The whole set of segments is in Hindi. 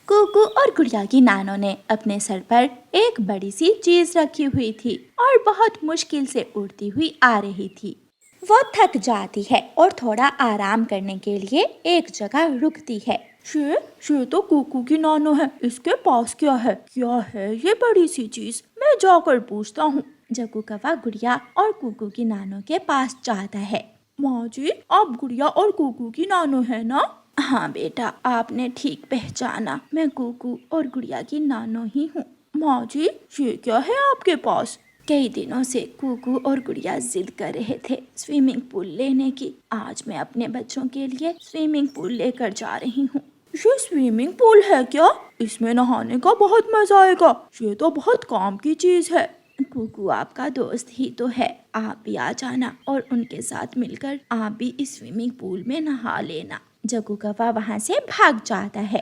कुकू और गुड़िया की नानो ने अपने सर पर एक बड़ी सी चीज रखी हुई थी और बहुत मुश्किल से उड़ती हुई आ रही थी। वो थक जाती है और थोड़ा आराम करने के लिए एक जगह रुकती है। ये तो कुकू की नानो है, इसके पास क्या है ये बड़ी सी चीज? मैं जाकर पूछता हूँ। जग्गू कौवा गुड़िया और कुकू की नानो के पास जाता है। माँ जी, आप गुड़िया और कुकू की नानो है ना? हाँ बेटा, आपने ठीक पहचाना, मैं कुकू और गुड़िया की नानो ही हूँ। माँ जी, ये क्या है आपके पास? कई दिनों से कुकू और गुड़िया जिद कर रहे थे स्विमिंग पूल लेने की। आज मैं अपने बच्चों के लिए स्विमिंग पूल लेकर जा रही हूँ। ये स्विमिंग पूल है क्या? इसमें नहाने का बहुत मजा आएगा। ये तो बहुत काम की चीज है। कुकू आपका दोस्त ही तो है, आप भी आ जाना और उनके साथ मिलकर आप भी इस स्विमिंग पूल में नहा लेना। जग्गू कौवा वहाँ से भाग जाता है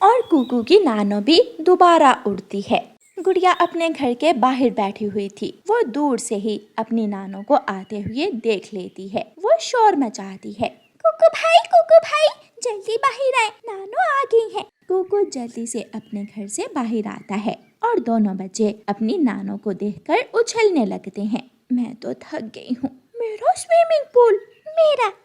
और कुकू की नानो भी दोबारा उड़ती है। गुड़िया अपने घर के बाहर बैठी हुई थी। वो दूर से ही अपनी नानो को आते हुए देख लेती है। वो शोर मचाती है, कुकू भाई, जल्दी बाहर आए, नानो आ गई है। कुकू जल्दी से अपने घर से बाहर आता है और दोनों बच्चे अपनी नानो को देखकर उछलने लगते हैं। मैं तो थक गई हूँ। मेरा स्विमिंग पूल?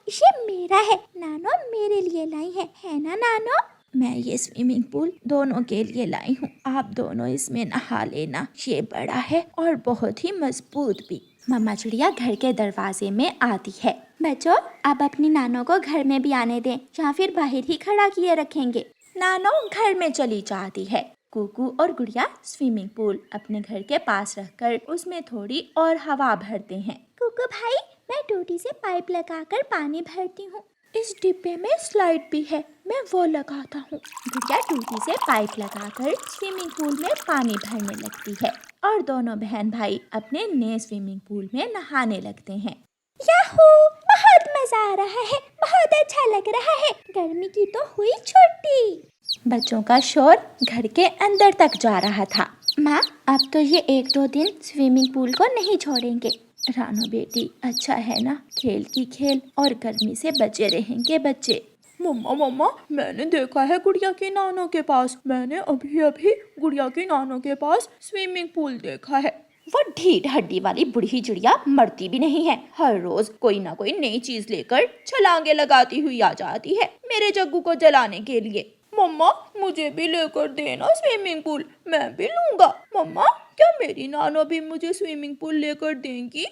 ये मेरा है, नानो मेरे लिए लाई है ना नानो? मैं ये स्विमिंग पूल दोनों के लिए लाई हूँ, आप दोनों इसमें नहा लेना। ये बड़ा है और बहुत ही मजबूत भी। मम्मा चिड़िया घर के दरवाजे में आती है। बच्चों, अब अपनी नानो को घर में भी आने दें या फिर बाहर ही खड़ा किए रखेंगे। नानो घर में चली जाती है। कुकू और गुड़िया स्विमिंग पूल अपने घर के पास रखकर उसमें थोड़ी और हवा भरते हैं। कुकू भाई, मैं टूटी से पाइप लगाकर पानी भरती हूँ। इस डिब्बे में स्लाइड भी है, मैं वो लगाता हूँ। गुड़िया टूटी से पाइप लगाकर स्विमिंग पूल में पानी भरने लगती है और दोनों बहन भाई अपने नए स्विमिंग पूल में नहाने लगते हैं। याहू, बहुत मजा आ रहा है, बहुत अच्छा लग रहा है। गर्मी की तो हुई छुट्टी। बच्चों का शोर घर के अंदर तक जा रहा था। माँ, अब तो ये 1-2 दिन स्विमिंग पूल को नहीं छोड़ेंगे। रानो बेटी, अच्छा है ना, खेल की खेल और गर्मी से बचे रहेंगे बच्चे। मम्मा, मैंने देखा है गुड़िया की नानो के पास। मैंने अभी गुड़िया की नानो के पास स्विमिंग पूल देखा है। वो ढीठ हड्डी वाली बुढ़ी चिड़िया मरती भी नहीं है। हर रोज कोई ना कोई नई चीज लेकर छलांगे लगाती हुई आ जाती है मेरे जग्गू को जलाने के लिए। मम्मा, मुझे भी लेकर देना स्विमिंग पूल, मैं भी लूंगा। मम्मा, क्या मेरी नानो भी मुझे स्विमिंग पूल लेकर देंगी?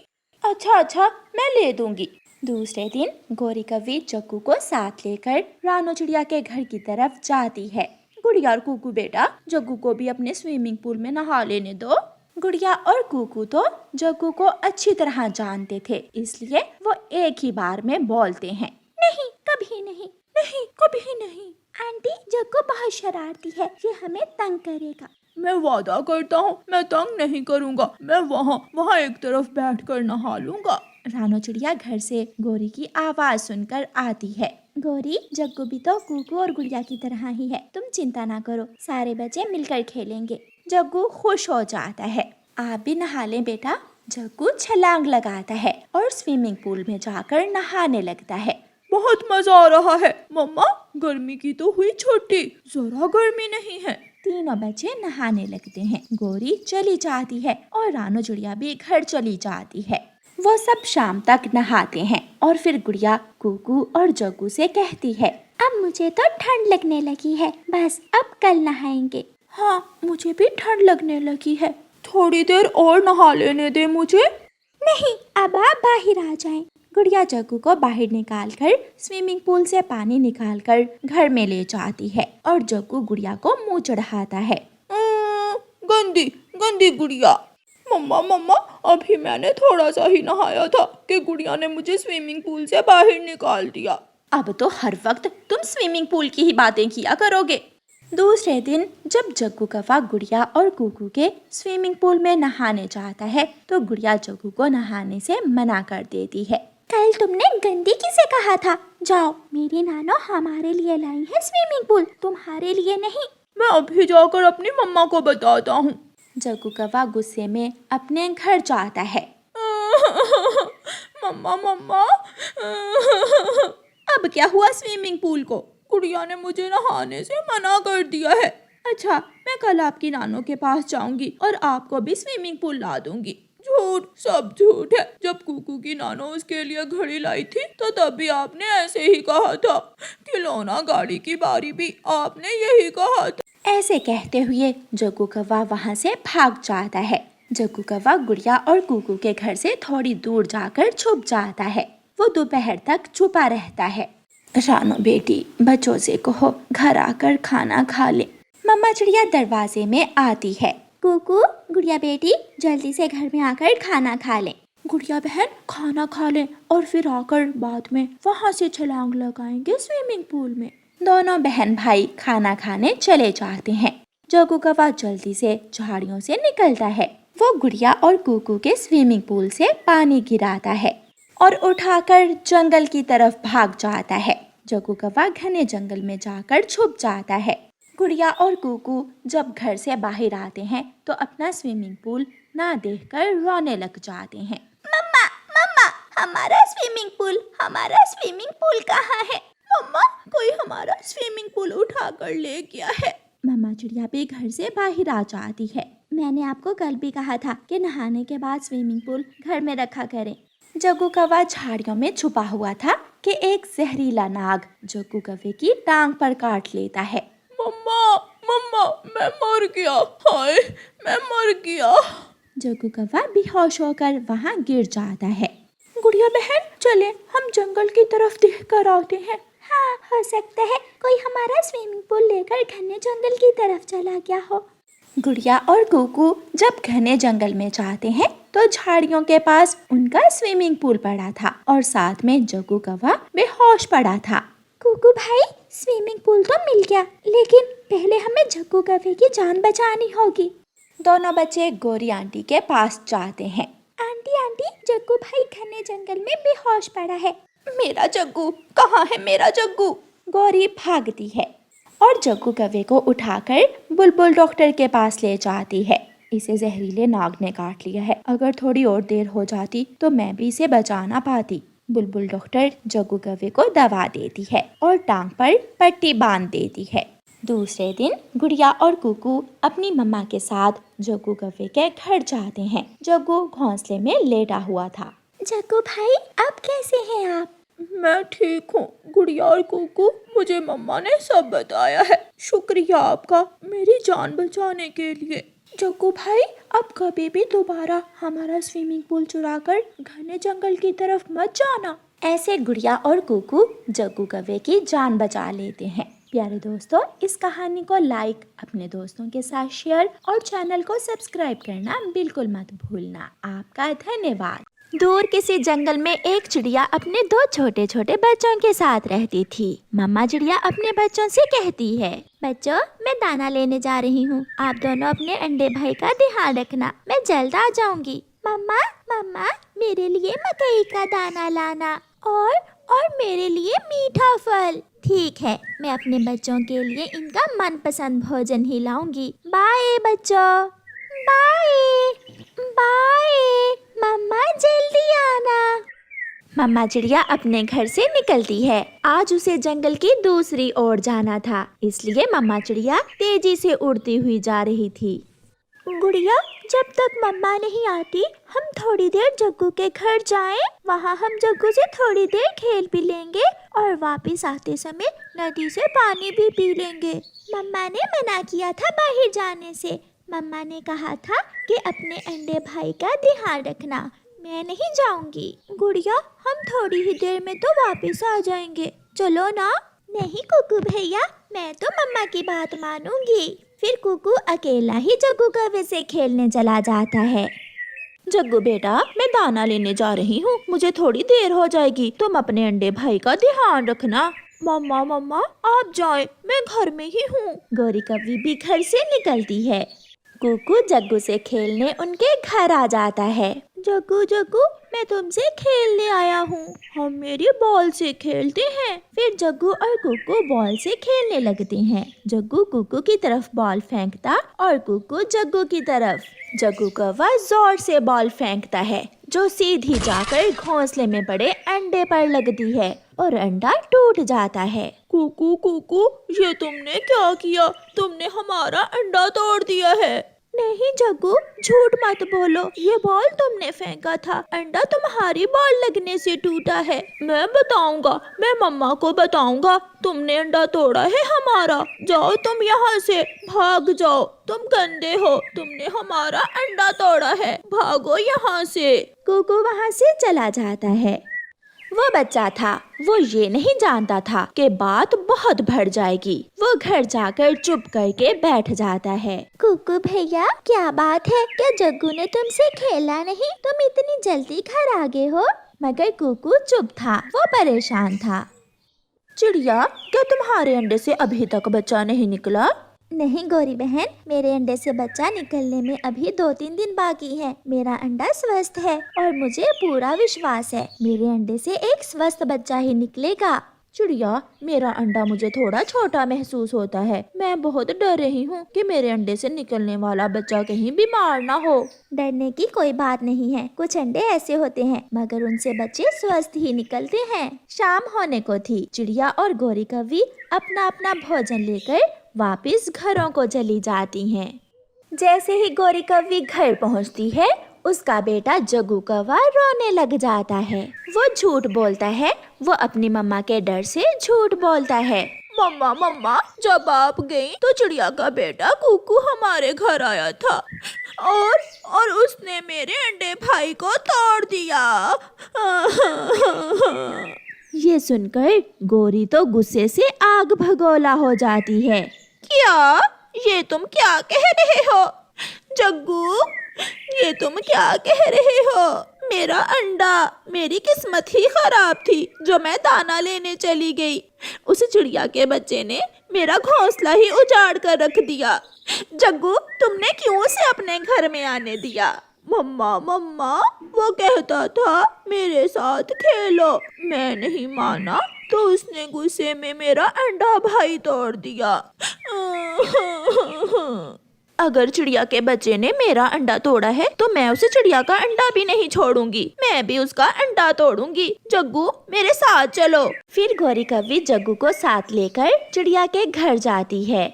अच्छा, मैं ले दूंगी। दूसरे दिन गोरी कौवी जग्गू को साथ लेकर रानो चिड़िया के घर की तरफ जाती है। गुड़िया और कुकू बेटा, जग्गू को भी अपने स्विमिंग पूल में नहा लेने दो। गुड़िया और कुकू तो जग्गू को अच्छी तरह जानते थे, इसलिए वो एक ही बार में बोलते हैं, नहीं, कभी नहीं। नहीं, कभी नहीं। आंटी, जग्गू बहुत शरारती है, ये हमें तंग करेगा। मैं वादा करता हूँ, मैं तंग नहीं करूँगा। मैं वहाँ एक तरफ बैठकर नहा लूंगा। रानो चिड़िया घर से गोरी की आवाज सुनकर आती है। गोरी, जग्गू भी तो कुकू और गुड़िया की तरह ही है, तुम चिंता ना करो, सारे बच्चे मिलकर खेलेंगे। जग्गू खुश हो जाता है। आप भी नहा लें बेटा। जग्गू छलांग लगाता है और स्विमिंग पूल में जाकर नहाने लगता है। बहुत मजा आ रहा है। मम्मा, गर्मी की तो हुई छुट्टी, जरा गर्मी नहीं है। तीनों बच्चे नहाने लगते हैं। गोरी चली जाती है और रानो चिड़िया भी घर चली जाती है। वो सब शाम तक नहाते हैं और फिर गुड़िया कुकू और जग्गू से कहती है, अब मुझे तो ठंड लगने लगी है, बस अब कल नहाएंगे। हाँ, मुझे भी ठंड लगने लगी है, थोड़ी देर और नहा लेने दे मुझे। नहीं, अब आप बाहर आ जाएं। गुड़िया जग्गू को बाहर निकालकर स्विमिंग पूल से पानी निकालकर घर में ले जाती है और जग्गू गुड़िया को मुंह चढ़ाता है। गंदी गुड़िया। मम्मा, अभी मैंने थोड़ा सा ही नहाया था कि गुड़िया ने मुझे स्विमिंग पूल से बाहर निकाल दिया। अब तो हर वक्त तुम स्विमिंग पूल की ही बातें किया करोगे। दूसरे दिन जब जग्गू कौवा गुड़िया और कुकू के स्विमिंग पूल में नहाने जाता है तो गुड़िया जग्गू को नहाने से मना कर देती है। कल तुमने गंदी किसे कहा था? जाओ, मेरी नानो हमारे लिए लाई है स्विमिंग पूल, तुम्हारे लिए नहीं। मैं अभी जाकर अपनी मम्मा को बताता हूँ। जग्गू कौवा गुस्से में अपने घर जाता है। मम्मा, अब क्या हुआ स्विमिंग पूल को? गुड़िया ने मुझे नहाने से मना कर दिया है। अच्छा, मैं कल आपकी नानों के पास जाऊंगी और आपको भी स्विमिंग पूल ला दूंगी। झूठ, सब झूठ है। जब कुकू की नानो उसके लिए घड़ी लाई थी तो तब भी आपने ऐसे ही कहा था। खिलौना गाड़ी की बारी भी आपने यही कहा था। ऐसे कहते हुए जग्गू कौवा वहाँ से भाग जाता है। जग्गू कौवा गुड़िया और कुकू के घर से थोड़ी दूर जाकर छुप जाता है। वो दोपहर तक छुपा रहता है। रानो बेटी, बच्चों से कहो घर आकर खाना खा ले। मम्मा चिड़िया दरवाजे में आती है। कुकू, गुड़िया बेटी, जल्दी से घर में आकर खाना खा ले। गुड़िया बहन खाना खा ले और फिर आकर बाद में वहाँ से छलांग लगाएंगे स्विमिंग पूल में। दोनों बहन भाई खाना खाने चले जाते हैं। जग्गू कौवा जल्दी से झाड़ियों से निकलता है। वो गुड़िया और कुकू के स्विमिंग पूल से पानी गिराता है और उठाकर जंगल की तरफ भाग जाता है। जग्गू कौवा घने जंगल में जाकर छुप जाता है। गुड़िया और कुकू जब घर से बाहर आते हैं तो अपना स्विमिंग पूल ना देखकर रोने लग जाते हैं। मम्मा, मम्मा, हमारा स्विमिंग पूल कहाँ है? मम्मा, कोई हमारा स्विमिंग पूल उठा कर ले गया है। मम्मा चिड़िया भी घर से बाहर आ जाती है। मैंने आपको कल भी कहा था कि नहाने के बाद स्विमिंग पूल घर में रखा करें। जग्गू कौवा झाड़ियों में छुपा हुआ था कि एक जहरीला नाग जग्गू कौवे की टांग पर काट लेता है। मम्मा, मम्मा, मैं मर गया। हाय, मैं मर गया। जग्गू कौवा बेहोश होकर वहाँ गिर जाता है। गुड़िया बहन, चले हम जंगल की तरफ देख कर आते हैं। हाँ, हो सकता है कोई हमारा स्विमिंग पूल लेकर घने जंगल की तरफ चला गया हो। गुड़िया और कुकू जब घने जंगल में जाते हैं तो झाड़ियों के पास उनका स्विमिंग पूल पड़ा था और साथ में जग्गू कौवा बेहोश पड़ा था। कुकू भाई, स्विमिंग पूल तो मिल गया, लेकिन पहले हमें जग्गू कौवे की जान बचानी होगी। दोनों बच्चे गौरी आंटी के पास जाते हैं। आंटी, आंटी, जग्गू भाई घने जंगल में बेहोश पड़ा है। मेरा जग्गू कहाँ है? मेरा जग्गू। गौरी भागती है और जग्गू कौवे को उठाकर बुलबुल डॉक्टर के पास ले जाती है। इसे जहरीले नाग ने काट लिया है। अगर थोड़ी और देर हो जाती तो मैं भी इसे बचा ना पाती। बुलबुल डॉक्टर जग्गू कौवे को दवा देती है और टांग पर पट्टी बांध देती है। दूसरे दिन गुड़िया और कुकू अपनी मम्मा के साथ जग्गू कौवे के घर जाते हैं। जग्गू घोंसले में लेटा हुआ था। जग्गू भाई, अब कैसे हैं आप? मैं ठीक हूँ गुड़िया और कुकू, मुझे मम्मा ने सब बताया है। शुक्रिया आपका मेरी जान बचाने के लिए। जग्गू भाई, अब कभी भी दोबारा हमारा स्विमिंग पूल चुराकर घने जंगल की तरफ मत जाना। ऐसे गुड़िया और कुकू जग्गू कौवे की जान बचा लेते हैं। प्यारे दोस्तों, इस कहानी को लाइक, अपने दोस्तों के साथ शेयर और चैनल को सब्सक्राइब करना बिल्कुल मत भूलना। आपका धन्यवाद। दूर किसी जंगल में एक चिड़िया अपने दो छोटे छोटे बच्चों के साथ रहती थी। मम्मा चिड़िया अपने बच्चों से कहती है, बच्चों, मैं दाना लेने जा रही हूँ। आप दोनों अपने अंडे भाई का ध्यान रखना, मैं जल्द आ जाऊंगी। मम्मा, मम्मा, मेरे लिए मकई का दाना लाना और मेरे लिए मीठा फल। ठीक है, मैं अपने बच्चों के लिए इनका मनपसंद भोजन ही लाऊंगी। बाय बच्चों, बाय बाय। मम्मा जल्दी आना। मम्मा चिड़िया अपने घर से निकलती है। आज उसे जंगल की दूसरी ओर जाना था, इसलिए मम्मा चिड़िया तेजी से उड़ती हुई जा रही थी। गुड़िया, जब तक मम्मा नहीं आती हम थोड़ी देर जग्गू के घर जाएं। वहाँ हम जग्गू से थोड़ी देर खेल भी लेंगे और वापस आते समय नदी से पानी भी पी लेंगे। मम्मा ने मना किया था बाहर जाने से। मम्मा ने कहा था कि अपने अंडे भाई का ध्यान रखना। मैं नहीं जाऊंगी। गुड़िया, हम थोड़ी ही देर में तो वापस आ जाएंगे, चलो ना। नहीं कुकू भैया, मैं तो मम्मा की बात मानूंगी। फिर कुकू अकेला ही जग्गू कौवे से खेलने चला जाता है। जग्गू बेटा, मैं दाना लेने जा रही हूँ, मुझे थोड़ी देर हो जाएगी, तुम अपने अंडे भाई का ध्यान रखना। मम्मा, मम्मा, आप जाएं, मैं घर में ही हूँ। गौरी कौवी भी घर से निकलती है। कुकू जग्गू से खेलने उनके घर आ जाता है। जग्गू जग्गू, मैं तुमसे खेलने आया हूँ, हम मेरी बॉल से खेलते हैं। फिर जग्गू और कुकू बॉल से खेलने लगते हैं। जग्गू कुकू की तरफ बॉल फेंकता और कुकू जग्गू की तरफ। जग्गू कौवा जोर से बॉल फेंकता है जो सीधी जाकर घोंसले में पड़े अंडे पर लगती है और अंडा टूट जाता है। कुकू कुकू, ये तुमने क्या किया? तुमने हमारा अंडा तोड़ दिया है। नहीं जग्गू, झूठ मत बोलो, ये बॉल तुमने फेंका था, अंडा तुम्हारी बॉल लगने से टूटा है। मैं बताऊंगा, मैं मम्मा को बताऊंगा, तुमने अंडा तोड़ा है हमारा। जाओ तुम यहाँ से, भाग जाओ, तुम गंदे हो, तुमने हमारा अंडा तोड़ा है, भागो यहाँ से। कुकू वहाँ से चला जाता है। वो बच्चा था, वो ये नहीं जानता था कि बात बहुत बढ़ जाएगी। वो घर जाकर चुप करके बैठ जाता है। कुकू भैया, क्या बात है? क्या जग्गू ने तुमसे खेला नहीं? तुम इतनी जल्दी घर आ गए हो? मगर कुकू चुप था, वो परेशान था। चिड़िया, क्या तुम्हारे अंडे से अभी तक बच्चा नहीं निकला? नहीं गौरी बहन, मेरे अंडे से बच्चा निकलने में अभी 2-3 दिन बाकी है। मेरा अंडा स्वस्थ है और मुझे पूरा विश्वास है मेरे अंडे से एक स्वस्थ बच्चा ही निकलेगा। चिड़िया, मेरा अंडा मुझे थोड़ा छोटा महसूस होता है। मैं बहुत डर रही हूँ कि मेरे अंडे से निकलने वाला बच्चा कहीं बीमार ना हो। डरने की कोई बात नहीं है, कुछ अंडे ऐसे होते हैं मगर उनसे बच्चे स्वस्थ ही निकलते हैं। शाम होने को थी। चिड़िया और गौरी कौवी अपना अपना भोजन लेकर वापस घरों को चली जाती हैं। जैसे ही गौरी कौवी घर पहुंचती है, उसका बेटा जग्गू कौवा रोने लग जाता है। वो झूठ बोलता है, वो अपनी मम्मा के डर से झूठ बोलता है। मम्मा मम्मा, जब आप गई तो चिड़िया का बेटा कुकू हमारे घर आया था और उसने मेरे अंडे भाई को तोड़ दिया। ये सुनकर गौरी तो गुस्से से आग भगोला हो जाती है। क्या? ये तुम क्या कह रहे हो? जग्गू, ये तुम क्या कह रहे हो? मेरा अंडा, मेरी किस्मत ही खराब थी जो मैं दाना लेने चली गई। उस चिड़िया के बच्चे ने मेरा घोंसला ही उजाड़ कर रख दिया। जग्गू, तुमने क्यों उसे अपने घर में आने दिया? मम्मा मम्मा, वो कहता था मेरे साथ खेलो, मैं नहीं माना तो उसने गुस्से में मेरा अंडा भाई तोड़ दिया। अगर चिड़िया के बच्चे ने मेरा अंडा तोड़ा है तो मैं उसे चिड़िया का अंडा भी नहीं छोड़ूंगी, मैं भी उसका अंडा तोड़ूंगी। जग्गू, मेरे साथ चलो। फिर गौरी कौवी जग्गू को साथ लेकर चिड़िया के घर जाती है।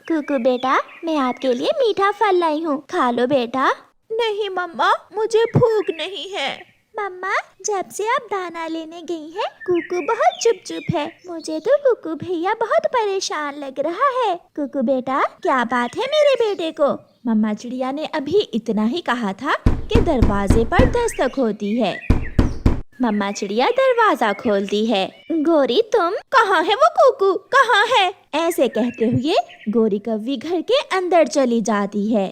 कुकू बेटा, मैं आपके लिए मीठा फल लाई हूँ, खा लो बेटा। नहीं मम्मा, मुझे भूख नहीं है। मम्मा, जब से आप दाना लेने गई हैं, कुकू बहुत चुप है। मुझे तो कुकू भैया बहुत परेशान लग रहा है। कुकू बेटा, क्या बात है मेरे बेटे को? मम्मा चिड़िया ने अभी इतना ही कहा था कि दरवाजे पर दस्तक होती है। मम्मा चिड़िया दरवाजा खोलती है। गौरी, तुम? कहाँ है वो कुकू, कहाँ है? ऐसे कहते हुए गौरी कौवी घर के अंदर चली जाती है।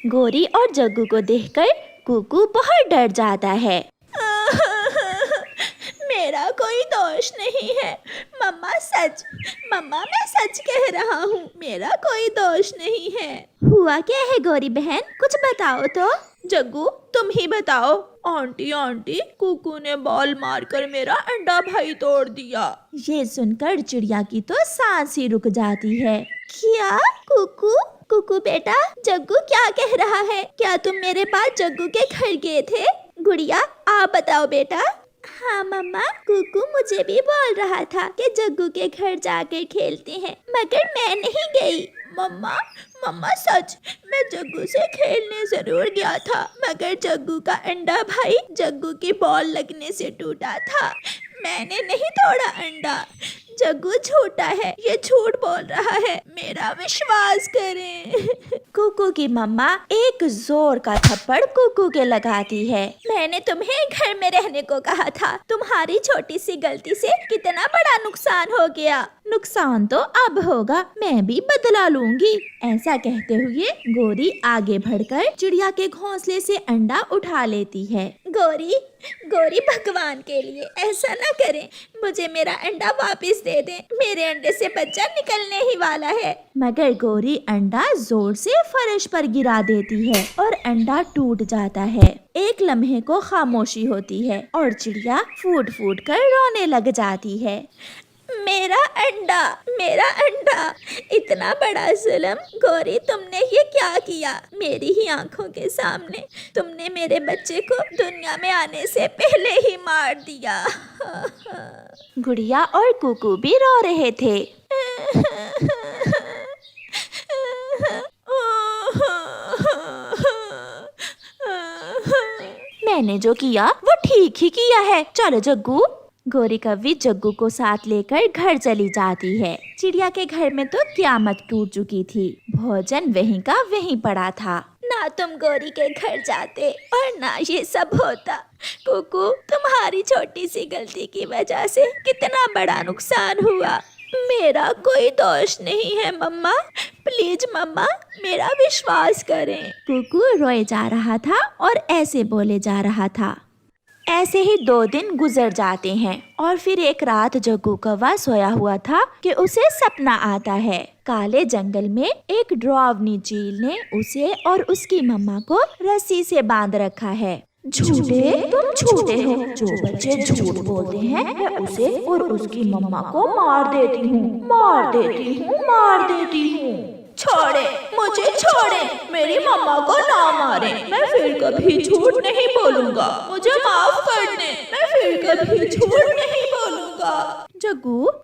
गौरी और जग्गू को देखकर कुकू बहुत डर जाता है। मेरा कोई दोष नहीं है मम्मा, मैं सच कह रहा हूँ, मेरा कोई दोष नहीं है। हुआ क्या है गौरी बहन, कुछ बताओ तो। जग्गू, तुम ही बताओ। आंटी, कुकू ने बॉल मारकर मेरा अंडा भाई तोड़ दिया। ये सुनकर चिड़िया की तो सांस ही रुक जाती है। क्या? कुकू बेटा, जग्गू क्या कह रहा है? क्या तुम मेरे पास जग्गू के घर गए थे? गुड़िया, आप बताओ बेटा। हाँ मम्मा, कुकू मुझे भी बोल रहा था कि जग्गू के घर जाकर खेलते हैं, मगर मैं नहीं गई। मम्मा सच, मैं जग्गू से खेलने जरूर गया था, मगर जग्गू का अंडा भाई जग्गू की बॉल लगने से टूटा था। मैंने नहीं तोड़ा अंडा। जग्गू झूठा है, ये झूठ बोल रहा है, मेरा विश्वास करें। कुकू की मम्मा एक जोर का थप्पड़ कुकू के लगाती है। मैंने तुम्हें घर में रहने को कहा था, तुम्हारी छोटी सी गलती से कितना बड़ा नुकसान हो गया। नुकसान तो अब होगा, मैं भी बदला लूंगी। ऐसा कहते हुए गोरी आगे बढ़कर चिड़िया के घोंसले से अंडा उठा लेती है। गोरी गोरी भगवान के लिए ऐसा ना करें, मुझे मेरा अंडा वापस दे दें, मेरे अंडे से बच्चा निकलने ही वाला है। मगर गोरी अंडा जोर से फर्श पर गिरा देती है और अंडा टूट जाता है। एक लम्हे को खामोशी होती है और चिड़िया फूट फूट कर रोने लग जाती है। मेरा अंडा, इतना बड़ा जुल्म। गोरी, तुमने ये क्या किया? मेरी ही आंखों के सामने तुमने मेरे बच्चे को दुनिया में आने से पहले ही मार दिया। गुड़िया और कुकू भी रो रहे थे। मैंने जो किया वो ठीक ही किया है। चलो जग्गू। गोरी कव्वी जग्गू को साथ लेकर घर चली जाती है। चिड़िया के घर में तो क़यामत टूट चुकी थी। भोजन वहीं का वहीं पड़ा था। ना तुम गोरी के घर जाते और ना ये सब होता। कुकू, तुम्हारी छोटी सी गलती की वजह से कितना बड़ा नुकसान हुआ। मेरा कोई दोष नहीं है मम्मा, प्लीज मम्मा, मेरा विश्वास करें। कुकू रोए जा रहा था और ऐसे बोले जा रहा था। ऐसे ही 2 दिन गुजर जाते हैं और फिर एक रात जग्गू कौवा सोया हुआ था कि उसे सपना आता है। काले जंगल में एक डरावनी चील ने उसे और उसकी मम्मा को रस्सी से बांध रखा है। झूठे, तुम झूठे हो। जो बच्चे झूठ बोलते हैं मैं उसे और उसकी मम्मा को मार देती हूँ। छोड़े, मुझे छोड़े, मेरी मम्मा को ना मारे, मैं फिर कभी झूठ नहीं बोलूँगा। मुझे माफ कर दे, मैं फिर कभी झूठ नहीं बोलूँगा।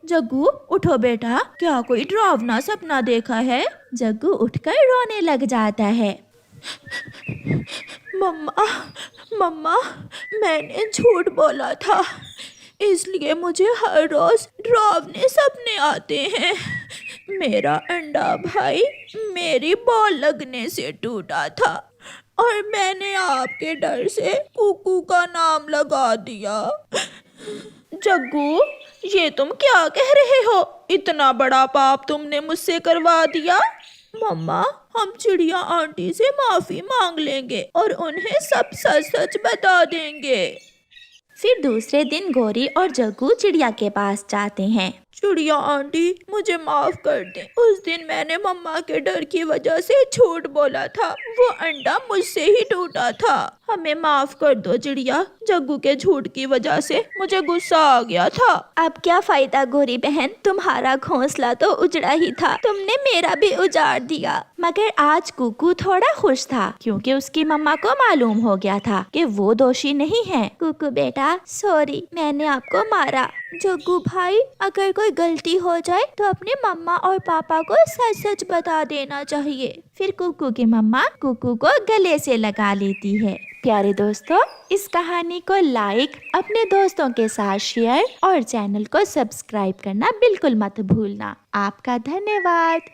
जग्गू उठो बेटा, क्या कोई डरावना सपना देखा है? जग्गू उठकर रोने लग जाता है। मम्मा, मैंने झूठ बोला था, इसलिए मुझे हर रोज डरावने सपने आते हैं। मेरा अंडा भाई मेरी बॉल लगने से टूटा था और मैंने आपके डर से कुकू का नाम लगा दिया। जग्गू, ये तुम क्या कह रहे हो? इतना बड़ा पाप तुमने मुझसे करवा दिया। मम्मा, हम चिड़िया आंटी से माफी मांग लेंगे और उन्हें सब सच बता देंगे। फिर दूसरे दिन गोरी और जग्गू चिड़िया के पास जाते हैं। चिड़िया आंटी, मुझे माफ कर दें, उस दिन मैंने मम्मा के डर की वजह से झूठ बोला था, वो अंडा मुझसे ही टूटा था। हमें माफ कर दो चिड़िया, जग्गू के झूठ की वजह से मुझे गुस्सा आ गया था। अब क्या फायदा गोरी बहन, तुम्हारा घोंसला तो उजड़ा ही था, तुमने मेरा भी उजाड़ दिया। मगर आज कुकू थोड़ा खुश था क्योंकि उसकी मम्मा को मालूम हो गया था कि वो दोषी नहीं है। कुकू बेटा, सॉरी, मैंने आपको मारा। जग्गू भाई, अगर कोई गलती हो जाए तो अपने मम्मा और पापा को सच बता देना चाहिए। फिर कुकू की मम्मा कुकू को गले से लगा लेती है। प्यारे दोस्तों, इस कहानी को लाइक, अपने दोस्तों के साथ शेयर और चैनल को सब्सक्राइब करना बिल्कुल मत भूलना। आपका धन्यवाद।